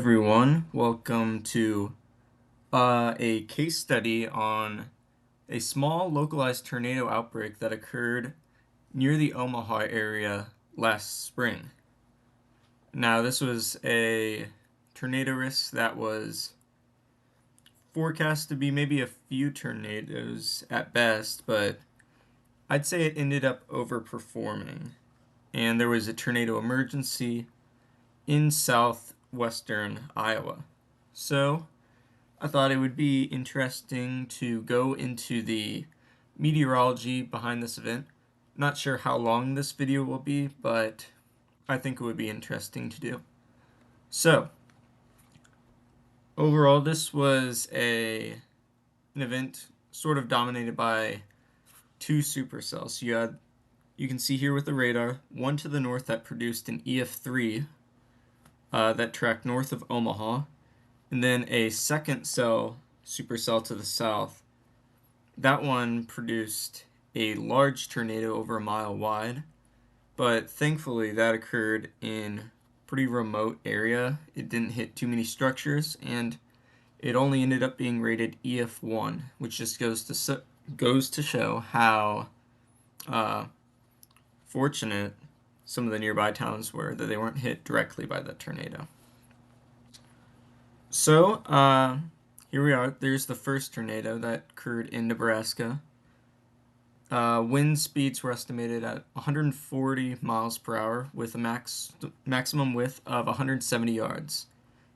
everyone, welcome to a case study on a small localized tornado outbreak that occurred near the Omaha area last spring. Now, this was a tornado risk that was forecast to be maybe a few tornadoes at best, but I'd say it ended up overperforming. And there was a tornado emergency in southwestern Iowa. So, I thought it would be interesting to go into the meteorology behind this event. Not sure how long this video will be, but I think it would be interesting to do. So, overall, this was an event sort of dominated by two supercells. You can see here with the radar, one to the north that produced an EF3 that tracked north of Omaha, and then a second supercell to the south. That one produced a large tornado over a mile wide, but thankfully that occurred in a pretty remote area. It didn't hit too many structures, and it only ended up being rated EF1, which just goes to show how fortunate some of the nearby towns were that they weren't hit directly by the tornado. So, here we are. There's the first tornado that occurred in Nebraska. Wind speeds were estimated at 140 miles per hour with a maximum width of 170 yards,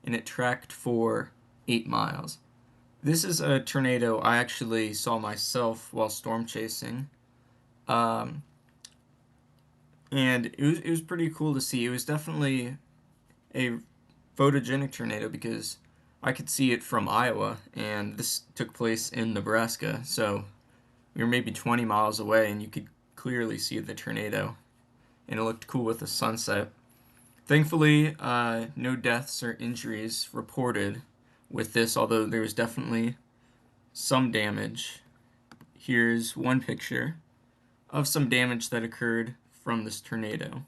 and it tracked for 8 miles. This is a tornado I actually saw myself while storm chasing, and it was pretty cool to see. It was definitely a photogenic tornado because I could see it from Iowa, and this took place in Nebraska, so we were maybe 20 miles away, and you could clearly see the tornado, and it looked cool with the sunset. Thankfully, no deaths or injuries reported with this, although there was definitely some damage. Here's one picture of some damage that occurred from this tornado.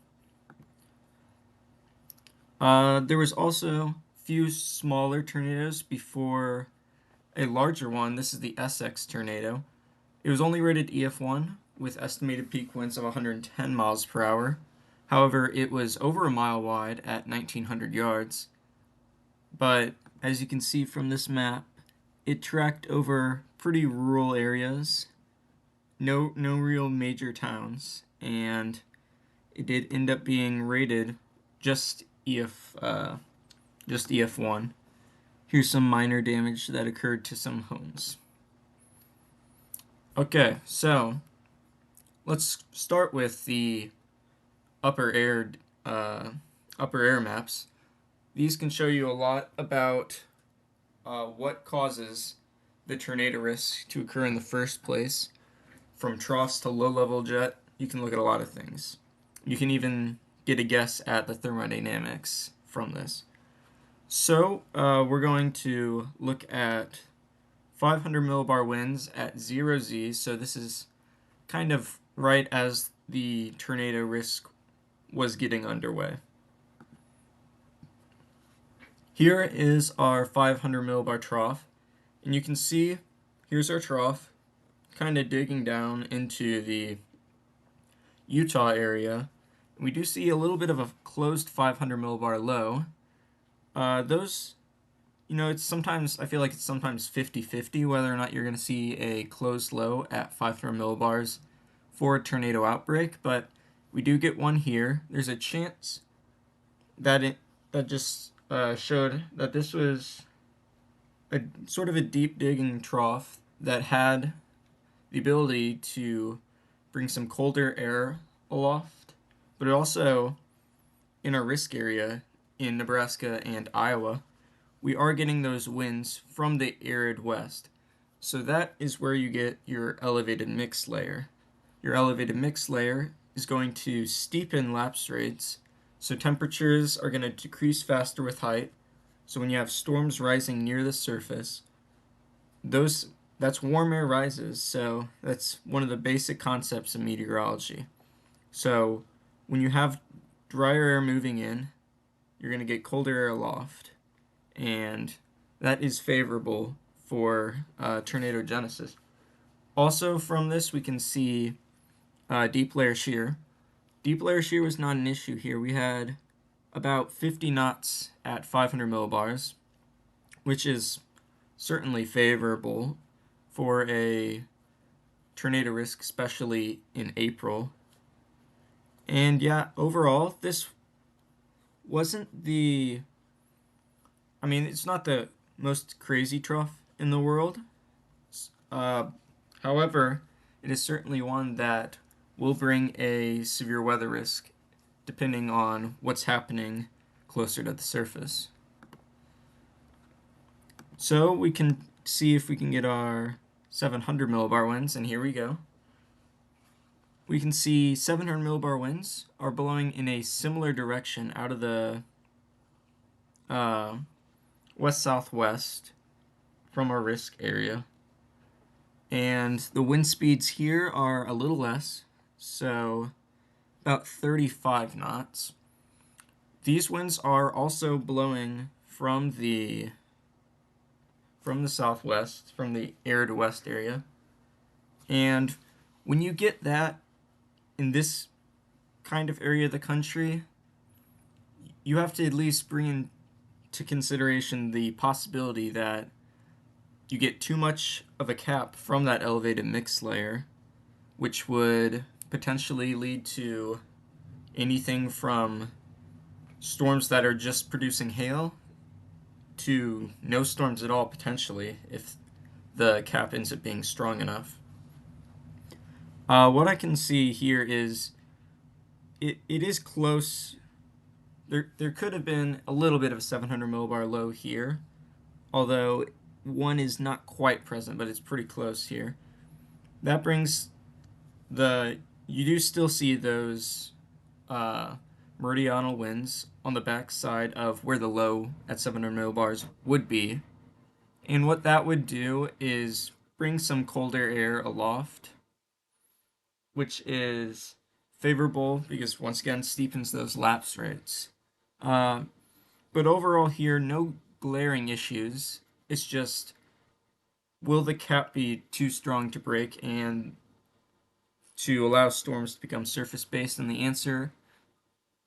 There was also a few smaller tornadoes before a larger one. This is the Essex tornado. It was only rated EF1 with estimated peak winds of 110 miles per hour. However, it was over a mile wide at 1,900 yards. But as you can see from this map, it tracked over pretty rural areas, no real major towns, and it did end up being rated just EF1. Here's some minor damage that occurred to some homes. Okay, so let's start with the upper air maps. These can show you a lot about what causes the tornado risk to occur in the first place. From troughs to low-level jet, you can look at a lot of things. You can even get a guess at the thermodynamics from this. So we're going to look at 500 millibar winds at 0Z. So this is kind of right as the tornado risk was getting underway. Here is our 500 millibar trough, and you can see here's our trough kind of digging down into the Utah area. We do see a little bit of a closed 500 millibar low. Those, it's sometimes, I feel like it's sometimes 50-50 whether or not you're going to see a closed low at 500 millibars for a tornado outbreak, but we do get one here. There's a chance that just showed that this was a sort of a deep digging trough that had the ability to bring some colder air aloft, but it also, in our risk area in Nebraska and Iowa, we are getting those winds from the arid west. So that is where you get your elevated mix layer. Your elevated mix layer is going to steepen lapse rates, so temperatures are going to decrease faster with height. So when you have storms rising near the surface, that's warm air rises, so that's one of the basic concepts of meteorology. So when you have drier air moving in, you're going to get colder air aloft. and that is favorable for tornado genesis. Also from this, we can see deep layer shear. Deep layer shear was not an issue here. We had about 50 knots at 500 millibars, which is certainly favorable for a tornado risk, especially in April. And yeah, overall, this wasn't the. I mean, it's not the most crazy trough in the world. Uh, However, it is certainly one that will bring a severe weather risk depending on what's happening closer to the surface. So we can see if we can get our 700 millibar winds, and here we go. We can see 700 millibar winds are blowing in a similar direction out of the west-southwest from our risk area. And the wind speeds here are a little less, so about 35 knots. These winds are also blowing from the southwest, from the arid west area. And when you get that in this kind of area of the country, you have to at least bring into consideration the possibility that you get too much of a cap from that elevated mix layer, which would potentially lead to anything from storms that are just producing hail to no storms at all, potentially, if the cap ends up being strong enough. What I can see here is it is close. There could have been a little bit of a 700 millibar low here, although one is not quite present, but it's pretty close here. That brings you do still see those meridional winds on the back side of where the low at 700 millibars would be. And what that would do is bring some colder air aloft, which is favorable because, once again, steepens those lapse rates. But overall here, no glaring issues. It's just, will the cap be too strong to break and to allow storms to become surface-based? And the answer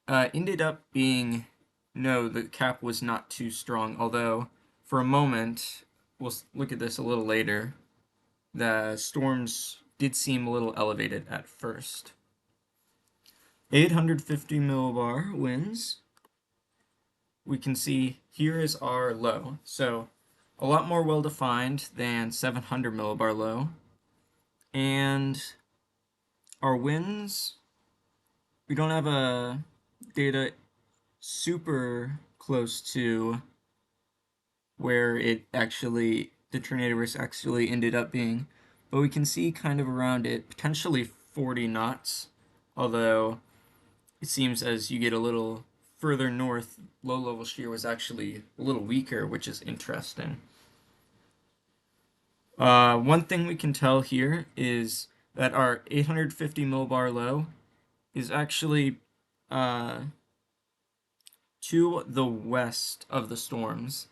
ended up being no, the cap was not too strong, although for a moment, we'll look at this a little later, the storms did seem a little elevated at first. 850 millibar winds. We can see here is our low. So a lot more well defined than 700 millibar low. And our winds, we don't have a data super close to where the tornado risk actually ended up being, but we can see kind of around it, potentially 40 knots, although it seems as you get a little further north, low-level shear was actually a little weaker, which is interesting. One thing we can tell here is that our 850 millibar low is actually to the west of the storms.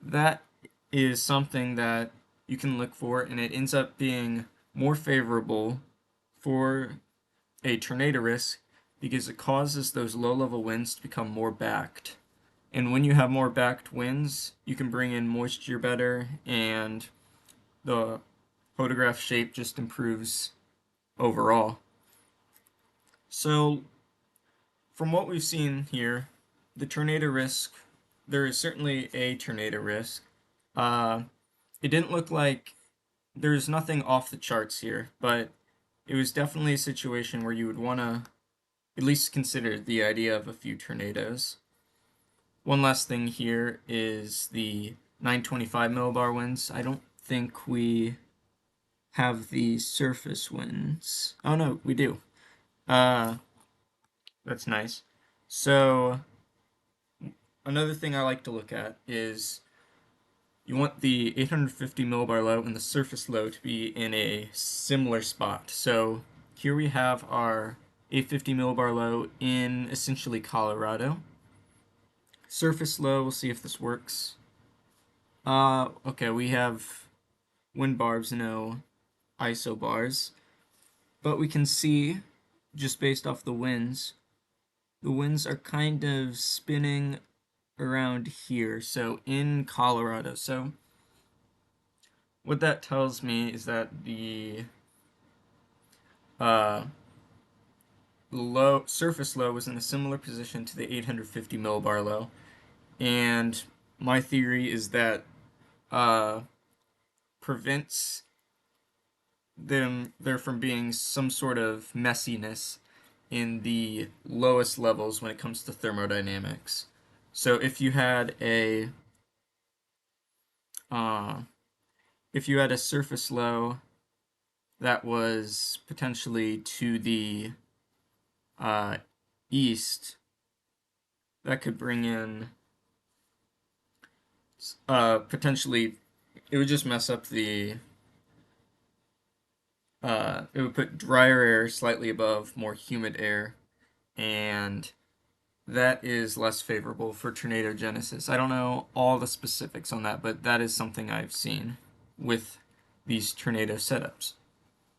That is something that you can look for, and it ends up being more favorable for a tornado risk because it causes those low-level winds to become more backed. And when you have more backed winds, you can bring in moisture better, and the photograph shape just improves overall. So, from what we've seen here, the tornado risk, there is certainly a tornado risk. It didn't look like there's nothing off the charts here, but it was definitely a situation where you would want to at least consider the idea of a few tornadoes. One last thing here is the 925 millibar winds. I don't think we have the surface winds. Oh no, we do. That's nice. So another thing I like to look at is you want the 850 millibar low and the surface low to be in a similar spot. So here we have our 850 millibar low in essentially Colorado. Surface low, we'll see if this works. Okay, we have wind barbs, no isobars, but we can see, just based off the winds are kind of spinning around here, so in Colorado. So what that tells me is that the uh, low surface low was in a similar position to the 850 millibar low, and my theory is that uh, prevents them there from being some sort of messiness in the lowest levels when it comes to thermodynamics. So uh, if you had a surface low that was potentially to the uh, east, that could bring in potentially it would just mess up the it would put drier air slightly above more humid air, and that is less favorable for tornado genesis. I don't know all the specifics on that, but that is something I've seen with these tornado setups.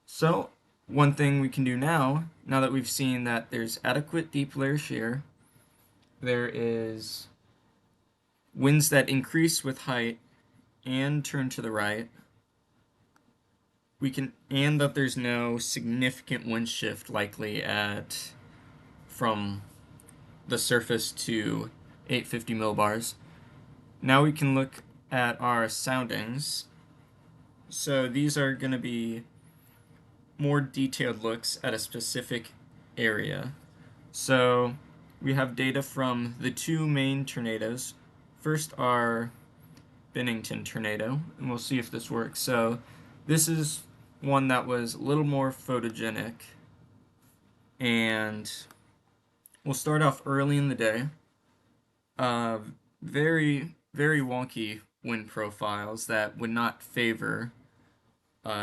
So, one thing we can do now that we've seen that there's adequate deep layer shear, there is winds that increase with height and turn to the right, and that there's no significant wind shift likely at from the surface to 850 millibars. Now we can look at our soundings. So these are going to be more detailed looks at a specific area. So we have data from the two main tornadoes. First, our Bennington tornado, and we'll see if this works. So this is one that was a little more photogenic, and we'll start off early in the day. Uh, very wonky wind profiles that would not favor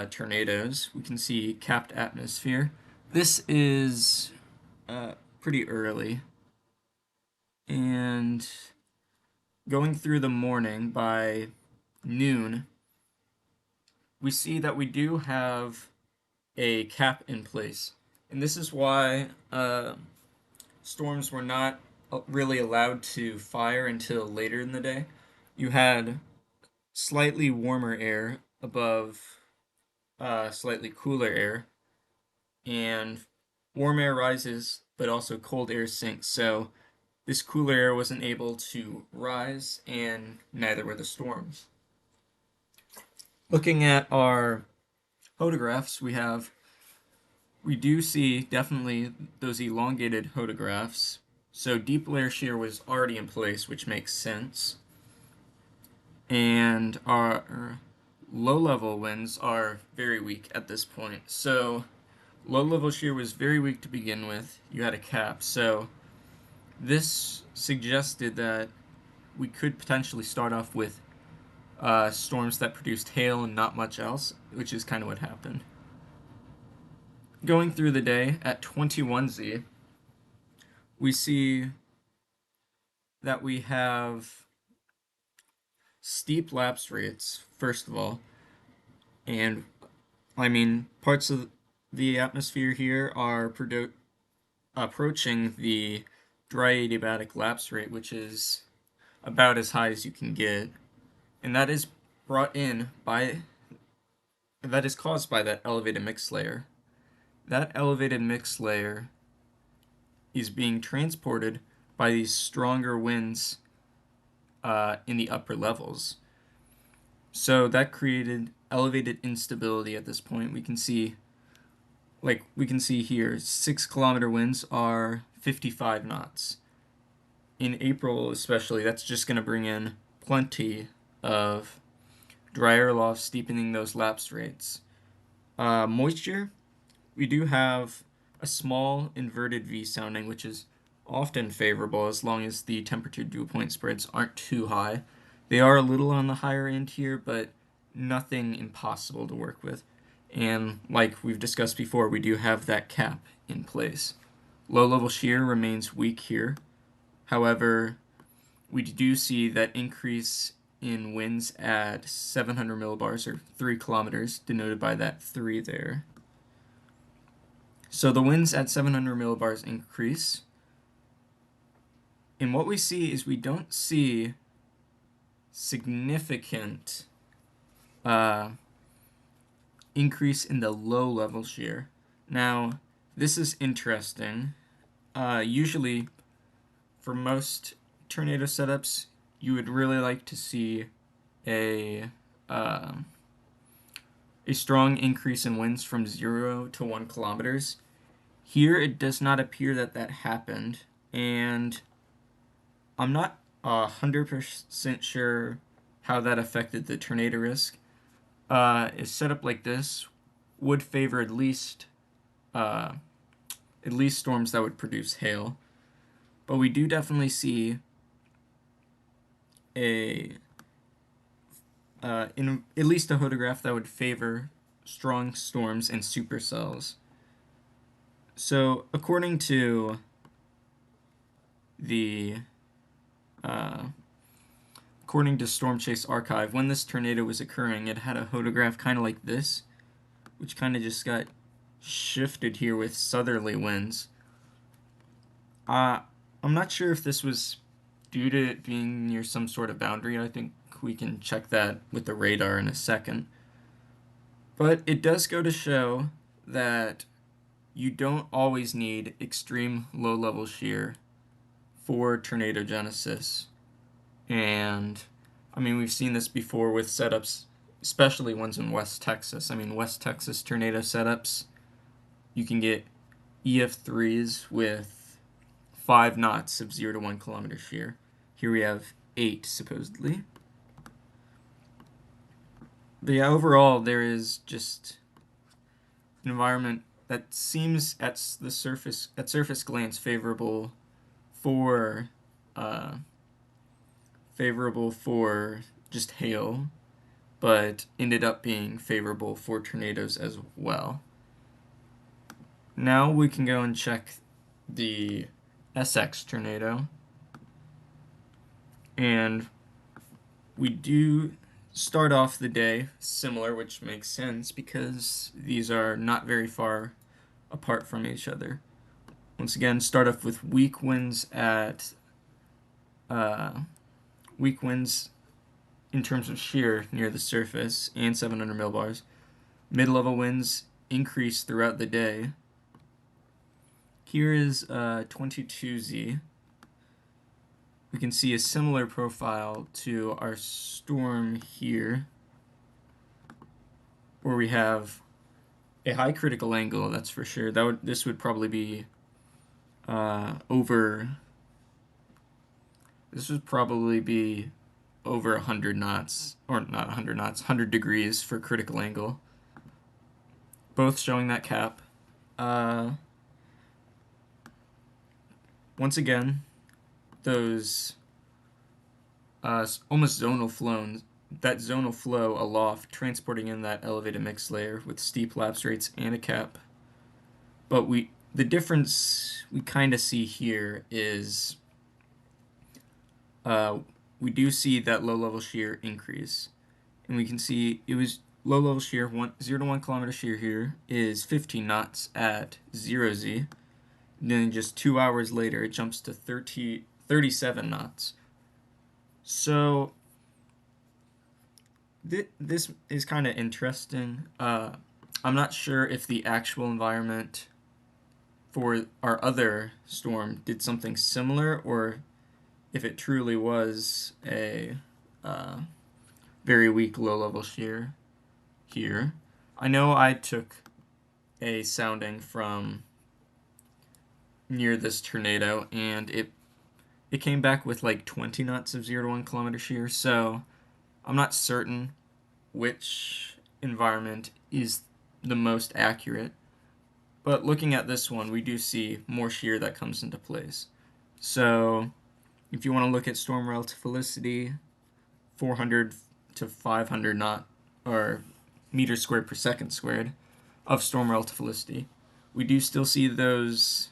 tornadoes. We can see capped atmosphere. This is pretty early, and going through the morning by noon, we see that we do have a cap in place. And this is why storms were not really allowed to fire until later in the day. You had slightly warmer air above slightly cooler air, and warm air rises, but also cold air sinks. So this cooler air wasn't able to rise, and neither were the storms. Looking at our photographs, we do see definitely those elongated photographs. So deep layer shear was already in place, which makes sense. And our low level winds are very weak at this point. So low level shear was very weak to begin with. You had a cap. So this suggested that we could potentially start off with storms that produced hail and not much else, which is kind of what happened. Going through the day at 21Z, we see that we have steep lapse rates, first of all, and I mean, parts of the atmosphere here are approaching the dry adiabatic lapse rate, which is about as high as you can get, and that is caused by that elevated mix layer. That elevated mix layer is being transported by these stronger winds in the upper levels. So that created elevated instability at this point. We can see here, 6 kilometer winds are 55 knots. In April, especially, that's just going to bring in plenty of dry air loft, steepening those lapse rates. Moisture, we do have a small inverted V sounding, which is often favorable as long as the temperature dew point spreads aren't too high. They are a little on the higher end here, but nothing impossible to work with. And like we've discussed before, we do have that cap in place. Low level shear remains weak here. However, we do see that increase in winds at 700 millibars, or 3 kilometers, denoted by that 3 there. So the winds at 700 millibars increase. And what we see is we don't see significant increase in the low-level shear. Now, this is interesting. Usually, for most tornado setups, you would really like to see a strong increase in winds from 0 to 1 kilometers. Here, it does not appear that that happened, and I'm not 100% sure how that affected the tornado risk. A setup like this would favor at least storms that would produce hail, but we do definitely see at least a photograph that would favor strong storms and supercells. So according to Storm Chase Archive, when this tornado was occurring, it had a photograph kind of like this, which kind of just got shifted here with southerly winds. I'm not sure if this was due to it being near some sort of boundary. I think we can check that with the radar in a second. But it does go to show that you don't always need extreme low-level shear for tornadogenesis. And, I mean, we've seen this before with setups, especially ones in West Texas. I mean, West Texas tornado setups, you can get EF3s with 5 knots of 0 to 1 kilometer shear. Here we have 8, supposedly. But yeah, overall, there is just an environment that seems at surface glance favorable for just hail, but ended up being favorable for tornadoes as well. Now we can go and check the SX tornado, and we do start off the day similar, which makes sense because these are not very far apart from each other. Once again, start off with weak winds in terms of shear near the surface and 700 millibars. Mid-level winds increase throughout the day. Here is 22Z. We can see a similar profile to our storm here, where we have a high critical angle, that's for sure. This would probably be over 100 knots, or not 100 knots, 100 degrees for critical angle. Both showing that cap. Once again, those almost zonal flow aloft, transporting in that elevated mix layer with steep lapse rates and a cap. But the difference we kind of see here is we do see that low-level shear increase. And we can see it was low-level shear, 0 to 1 kilometer shear here is 15 knots at 0Z. And then just 2 hours later, it jumps to 37 knots. So this is kind of interesting. I'm not sure if the actual environment for our other storm did something similar, or if it truly was a very weak low-level shear here. I know I took a sounding from near this tornado, and it came back with like 20 knots of 0 to 1 kilometer shear, so I'm not certain which environment is the most accurate. But looking at this one, we do see more shear that comes into place. So if you want to look at storm relative velocity, 400 to 500 knot, or meters squared per second squared, of storm relative velocity, we do still see those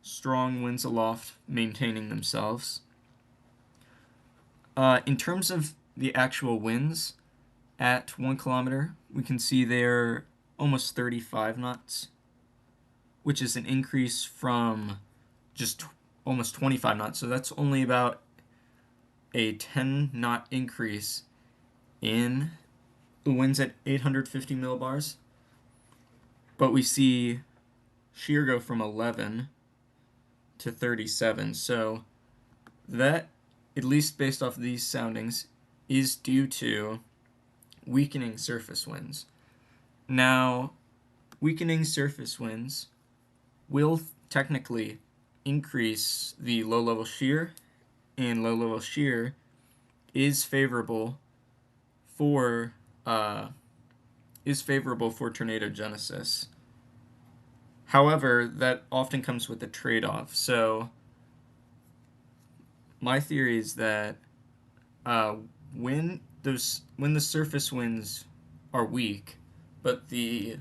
strong winds aloft maintaining themselves. In terms of the actual winds at 1 kilometer, we can see they're almost 35 knots, which is an increase from just almost 25 knots. So that's only about a 10 knot increase in the winds at 850 millibars. But we see shear go from 11 to 37. So that, at least based off of these soundings, is due to weakening surface winds. Now, weakening surface winds will technically increase the low-level shear, and low-level shear is favorable for tornado genesis. However, that often comes with a trade-off. So my theory is that when the surface winds are weak, but the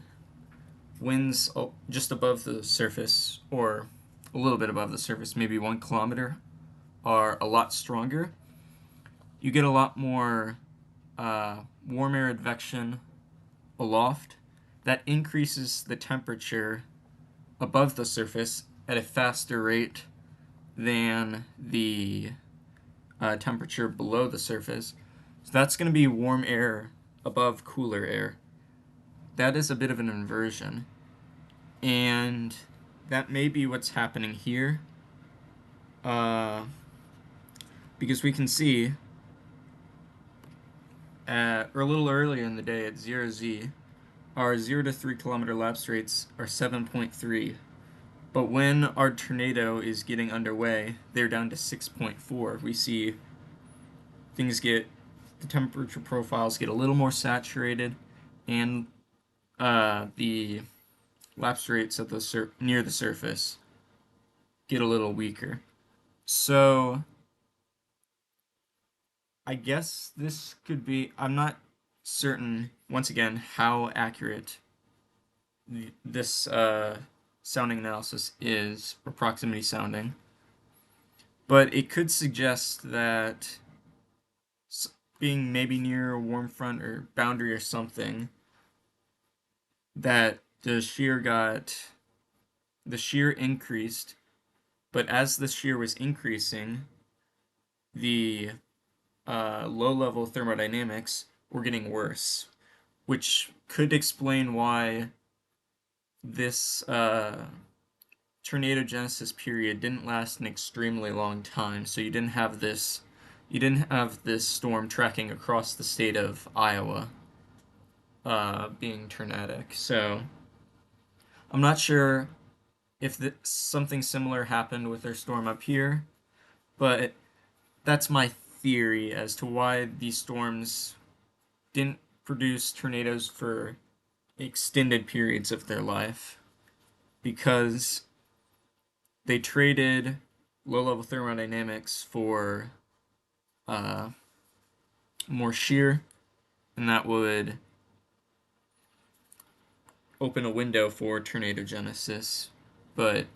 winds just above the surface, or a little bit above the surface, maybe 1 kilometer, are a lot stronger, you get a lot more warm air advection aloft. That increases the temperature above the surface at a faster rate than the temperature below the surface. So that's going to be warm air above cooler air. That is a bit of an inversion. And that may be what's happening here. Because we can see or a little earlier in the day at 0Z, our 0 to 3 kilometer lapse rates are 7.3. But when our tornado is getting underway, they're down to 6.4. We see the temperature profiles get a little more saturated, and the lapse rates at near the surface get a little weaker. So I guess this could be, I'm not certain, once again, how accurate this sounding analysis is, or proximity sounding, but it could suggest that being maybe near a warm front or boundary or something, that the shear increased, but as the shear was increasing, the low-level thermodynamics were getting worse, which could explain why this tornado genesis period didn't last an extremely long time. So you didn't have this storm tracking across the state of Iowa, being tornadic. So I'm not sure if something similar happened with their storm up here, but that's my theory as to why these storms didn't produce tornadoes for extended periods of their life, because they traded low-level thermodynamics for more shear, and that would open a window for tornado genesis. But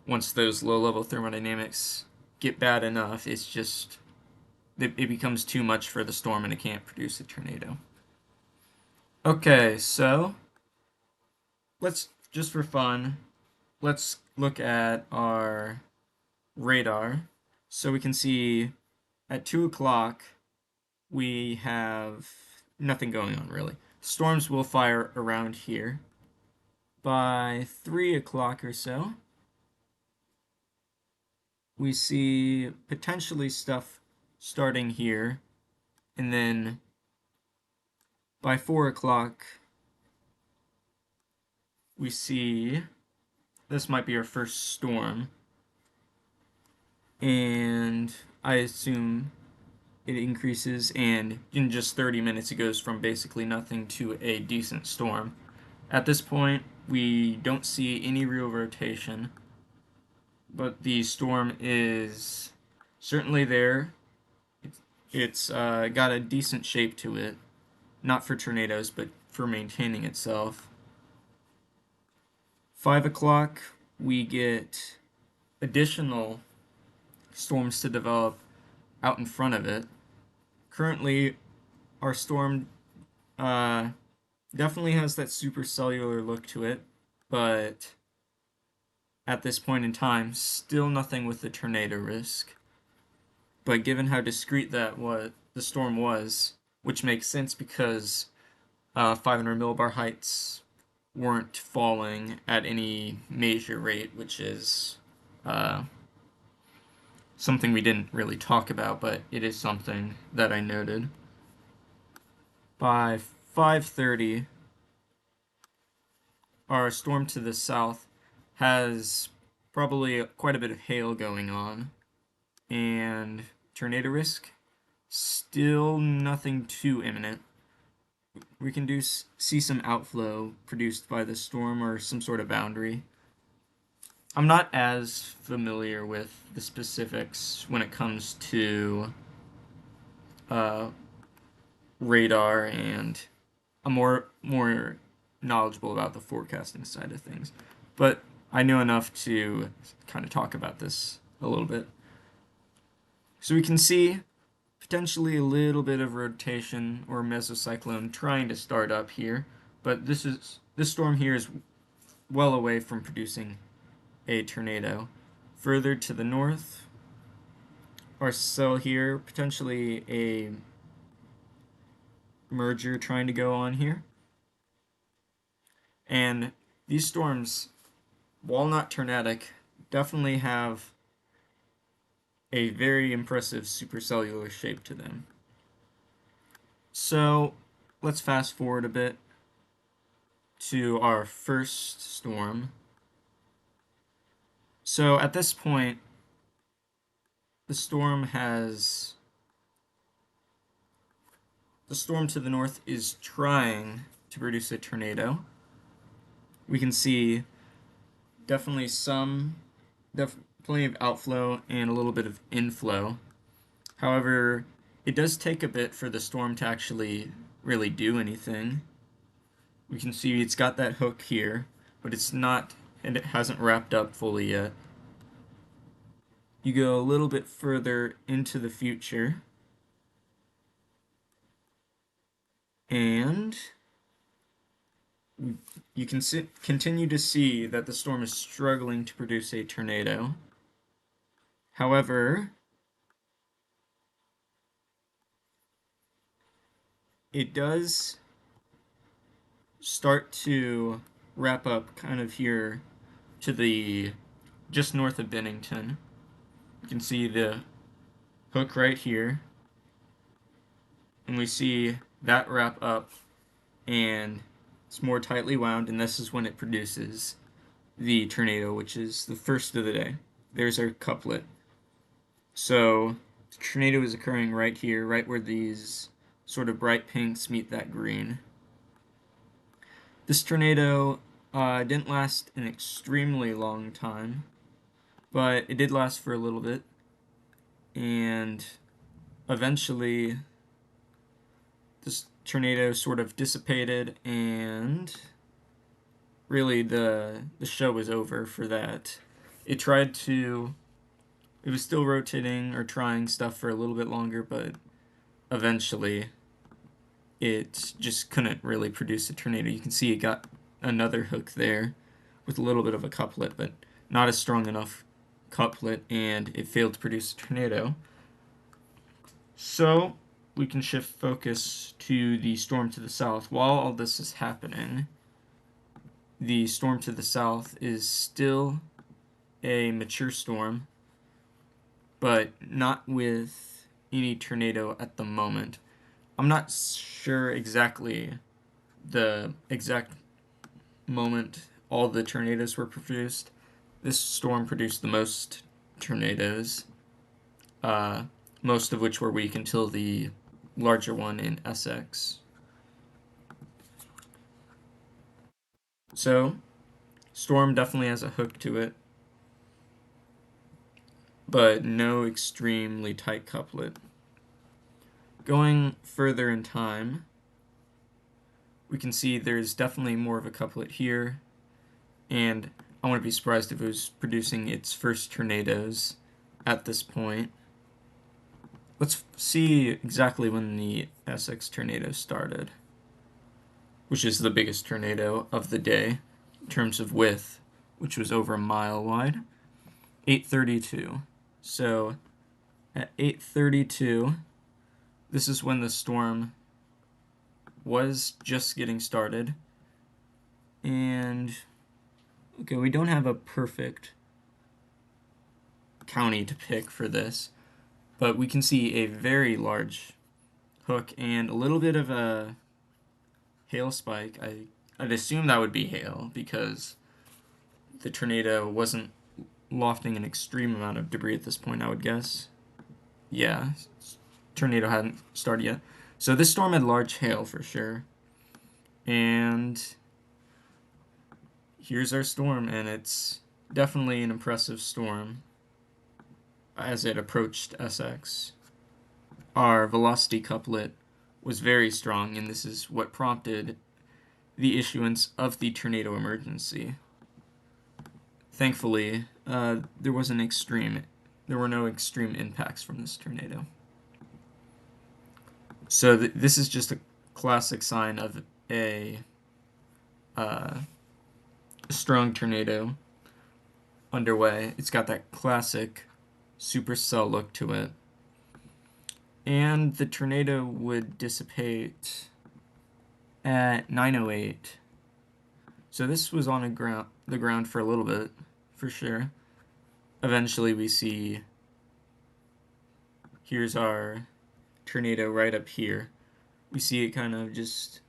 once those low-level thermodynamics get bad enough, it becomes too much for the storm and it can't produce a tornado. Okay, so just for fun, let's look at our radar. So we can see at 2 o'clock we have nothing going on really. Storms will fire around here. By 3 o'clock or so, we see potentially stuff starting here, and then by 4 o'clock we see this might be our first storm, and I assume it increases, and in just 30 minutes it goes from basically nothing to a decent storm. At this point, we don't see any real rotation, but the storm is certainly there. It's got a decent shape to it, not for tornadoes, but for maintaining itself. 5 o'clock, we get additional storms to develop out in front of it. Currently, our storm uh, definitely has that supercellular look to it, but at this point in time, still nothing with the tornado risk. But given how discreet that was, the storm was, which makes sense because 500 millibar heights weren't falling at any major rate, which is uh, something we didn't really talk about, but it is something that I noted. By 5:30, our storm to the south has probably quite a bit of hail going on, and tornado risk still nothing too imminent. We can see some outflow produced by the storm or some sort of boundary. I'm not as familiar with the specifics when it comes to uh, radar, and I'm more knowledgeable about the forecasting side of things. But I know enough to kind of talk about this a little bit. So we can see potentially a little bit of rotation or mesocyclone trying to start up here, but this storm here is well away from producing a tornado. Further to the north, our cell here, potentially a merger trying to go on here. And these storms, while not tornadic, definitely have a very impressive supercellular shape to them. So let's fast forward a bit to our first storm. So at this point, the storm to the north is trying to produce a tornado. We can see definitely plenty of outflow and a little bit of inflow. However, it does take a bit for the storm to actually really do anything. We can see it's got that hook here, but it's not, and it hasn't wrapped up fully yet. You go a little bit further into the future, and you can continue to see that the storm is struggling to produce a tornado. However, it does start to wrap up kind of here to the just north of Bennington. You can see the hook right here, and we see that wrap up, and it's more tightly wound, and this is when it produces the tornado, which is the first of the day. There's our couplet. So the tornado is occurring right here, right where these sort of bright pinks meet that green. This tornado didn't last an extremely long time, but it did last for a little bit, and eventually this tornado sort of dissipated, and really the show was over for that. It was still rotating or trying stuff for a little bit longer, but eventually it just couldn't really produce a tornado. You can see it got another hook there with a little bit of a couplet, but not a strong enough couplet, and it failed to produce a tornado. So we can shift focus to the storm to the south. While all this is happening, the storm to the south is still a mature storm, but not with any tornado at the moment. I'm not sure exactly the exact moment all the tornadoes were produced. This storm produced the most tornadoes, most of which were weak until the larger one in Essex. So, storm definitely has a hook to it, but no extremely tight couplet. Going further in time, we can see there's definitely more of a couplet here, and I wouldn't be surprised if it was producing its first tornadoes at this point. let's see exactly when the Essex tornado started, which is the biggest tornado of the day in terms of width, which was over a mile wide. 8:32. So at 8:32, this is when the storm was just getting started. And okay, we don't have a perfect county to pick for this, but we can see a very large hook and a little bit of a hail spike. I'd assume that would be hail because the tornado wasn't lofting an extreme amount of debris at this point, I would guess. Yeah, tornado hadn't started yet. So this storm had large hail for sure. And here's our storm, and it's definitely an impressive storm as it approached Essex. Our velocity couplet was very strong, and this is what prompted the issuance of the tornado emergency. Thankfully, there were no extreme impacts from this tornado. So this is just a classic sign of a strong tornado underway. It's got that classic supercell look to it. And the tornado would dissipate at 9:08. So this was on the ground for a little bit, for sure. Eventually we see, here's our tornado right up here. We see it kind of just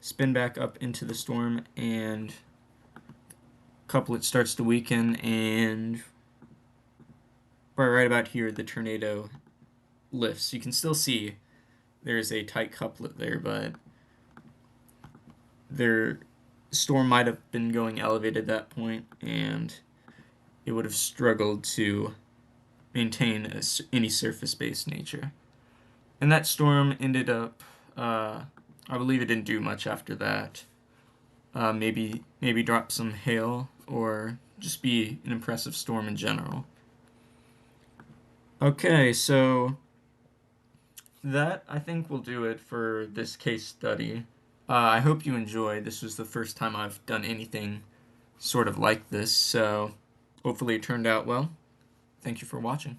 spin back up into the storm, and couplet starts to weaken, and right about here the tornado lifts. You can still see there's a tight couplet there, but their storm might have been going elevated at that point, and it would have struggled to maintain any surface-based nature. And that storm ended up, I believe it didn't do much after that. Maybe drop some hail or just be an impressive storm in general. Okay, so that I think will do it for this case study. I hope you enjoyed. This was the first time I've done anything sort of like this, so hopefully it turned out well. Thank you for watching.